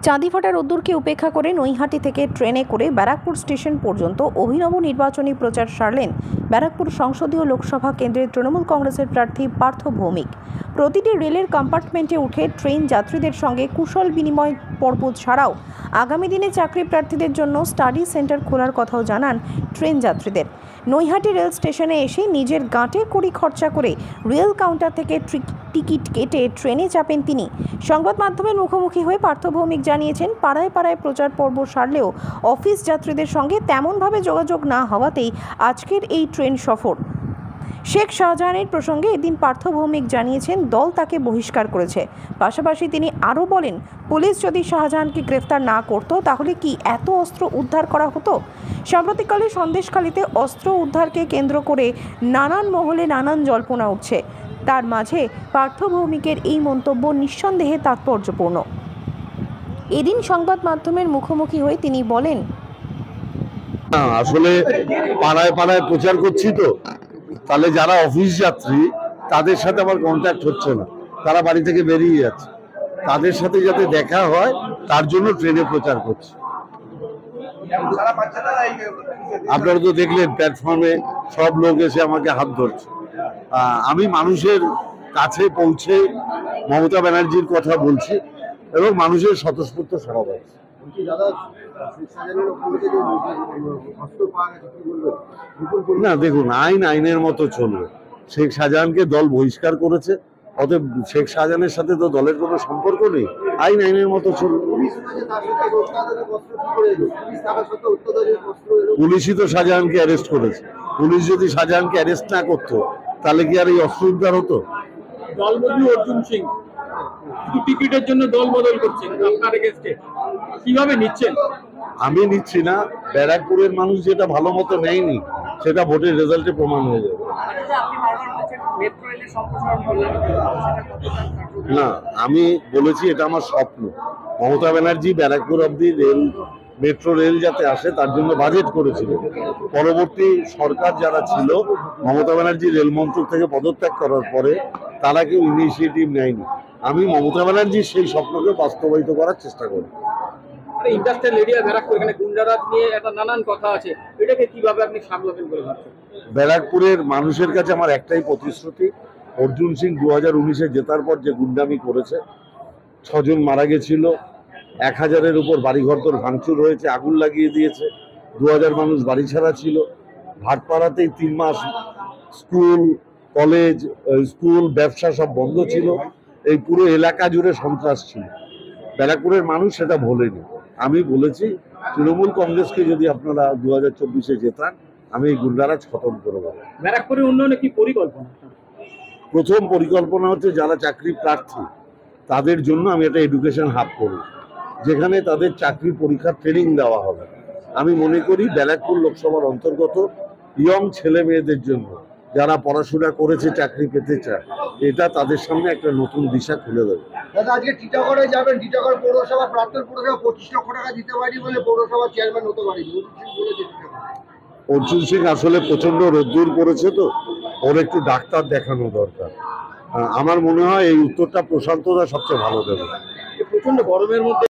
চাঁদিফাটা রোদ্দুরকে উপেক্ষা করে নৈহাটি থেকে ট্রেনে করে ব্যারাকপুর স্টেশন পর্যন্ত অভিনব নির্বাচনী প্রচার সারলেন ব্যারাকপুর সংসদীয় লোকসভা কেন্দ্রের তৃণমূল কংগ্রেসের প্রার্থী পার্থ ভৌমিক। প্রতিটি রেলের কম্পার্টমেন্টে উঠে ট্রেন যাত্রীদের সঙ্গে কুশল বিনিময় পর্ব ছাড়াও আগামী দিনে চাকরি প্রার্থীদের জন্য স্টাডি সেন্টার খোলার কথাও জানান ট্রেন যাত্রীদের। নৈহাটি রেল স্টেশনে এসে নিজের গাঁটে কড়ি খরচা করে রেল কাউন্টার থেকে টিকিট কেটে ট্রেনে চাপেন তিনি। সংবাদ মাধ্যমের মুখোমুখি হয়ে পার্থ ভৌমিক জানিয়েছেন, পাড়ায় পাড়ায় প্রচার পর্ব সারলেও অফিস যাত্রীদের সঙ্গে তেমনভাবে যোগাযোগ না হওয়াতেই আজকের এই ট্রেন সফর। শেখ শাহজাহানের প্রসঙ্গে এদিন পার্থ ভৌমিক জানিয়েছেন দল তাকে বহিষ্কার করেছে। পাশাপাশি তিনি আরও বলেন, পুলিশ যদি শাহজাহানকে গ্রেফতার না করত তাহলে কি এত অস্ত্র উদ্ধার করা হতো? সাম্প্রতিককালে সন্দেশখালীতে অস্ত্র উদ্ধারকে কেন্দ্র করে নানান মহলে নানান জল্পনা উঠছে। তার মাঝে পার্থ ভৌমিকের এই মন্তব্য নিঃসন্দেহে তাৎপর্যপূর্ণ। এদিন সংবাদ মাধ্যমের মুখোমুখি হয়ে তিনি বলেন, আসলে পাড়ায় পাড়ায় প্রচার করছি তো, তাহলে যারা অফিস যাত্রী তাদের সাথে আমার কন্ট্যাক্ট হচ্ছে না, তারা বাড়ি থেকে বেরিয়ে যাচ্ছে। তাদের সাথে যাতে দেখা হয় তার জন্য ট্রেনে প্রচার করছি। আপনারা তো দেখলেন প্ল্যাটফর্মে সব লোক এসে আমাকে হাত ধরছে। আমি মানুষের কাছে পৌঁছে মমতা ব্যানার্জির কথা বলছি এবং মানুষের স্বতঃস্ফূর্ত সাড়া পাচ্ছি। না দেখুন, আইনের মতো চলবে। শেখ শাহজাহানকে দল বহিষ্কার করেছে, অতএব শেখ শাহজাহানের সাথে তো দলের কোনো সম্পর্ক নেই। আইনের মতো চলবে। পুলিশই তো শাহজাহানকে অ্যারেস্ট করেছে। পুলিশ যদি শাহজাহানকে অ্যারেস্ট না করতো তাহলে কি আর এই অস্ত্র উদ্ধার হতো? দলবদলু অর্জুন সিং টিকিটের জন্য দল বদল করছেন, আপনার এগেইনস্টে কিভাবে নিচ্ছেন? আমি নিচ্ছি না, ব্যারাকপুরের মানুষ যেটা ভালো মতো নেয়নি সেটা ভোটের রেজাল্টে প্রমাণ হয়ে যাবে। না, আমি বলেছি এটা আমার স্বপ্ন। মমতা ব্যানার্জি ব্যারাকপুর অব্দি মেট্রো রেল যাতে আসে তার জন্য বাজেট করেছিল। পরবর্তী সরকার যারা ছিল, মমতা ব্যানার্জি রেল মন্ত্রক থেকে পদত্যাগ করার পরে তারা কেউ ইনিশিয়েটিভ নেয়নি। আমি মমতা ব্যানার্জির সেই স্বপ্নকে বাস্তবায়িত করার চেষ্টা করি। ইন্ডাস্ট্রিয়াল এরিয়া ব্যারাকপুর, এখানে গুন্ডারাজ নিয়ে একটা নানান কথা আছে, এটাকে কিভাবে আপনি সামলাবেন বলে ভাবছেন? ব্যারাকপুরের মানুষের কাছে আমার একটাই প্রতিশ্রুতি, অর্জুন সিং 2019-এ জেতার পর যে গুন্ডামি করেছে, 6 জন মারা গেছিল, 1000-এর উপর বাড়িঘর তোর ভাঙচুর হয়েছে, আগুন লাগিয়ে দিয়েছে, 2000 মানুষ বাড়ি ছাড়া ছিল। ভাটপাড়াতেই 3 মাস স্কুল, কলেজ, ব্যবসা সব বন্ধ ছিল। এই পুরো এলাকা জুড়ে সন্ত্রাস ছিল। ব্যারাকপুরের মানুষ সেটা ভোলেনি। আমি বলেছি, তৃণমূল কংগ্রেসকে যদি আপনারা 2024-এ জেতান, আমি এই গুন্ডারাজ খতম করব। ব্যারাকপুরের উন্নয়নে কি পরিকল্পনা? প্রথম পরিকল্পনা হচ্ছে যারা চাকরি প্রার্থী তাদের জন্য আমি একটা এডুকেশন হাব করব, যেখানে তাদের চাকরি পরীক্ষার ট্রেনিং দেওয়া হবে। আমি মনে করি ব্যারাকপুর লোকসভার অন্তর্গত ইয়ং ছেলে মেয়েদের জন্য যারা পড়াশোনা করেছে চাকরি পেতে চায়, এটা তাদের সামনে একটা নতুন দিশা খুলে দেবে। দাদা, আজকে টিটাগড়ে যাবেন, টিটাগড় পৌরসভা প্রাক্তন পৌরসভা 25 লক্ষ টাকা দিতে পারি বলে পৌরসভা চেয়ারম্যান হতে পারেনি, অর্জুন সিং আসলে প্রচন্ড রোদ্দুর পড়েছে তো, ওর একটু ডাক্তার দেখানো দরকার। আমার মনে হয় এই উত্তরটা প্রশান্তদা সবচেয়ে ভালো দেবে। প্রচন্ড গরমের মধ্যে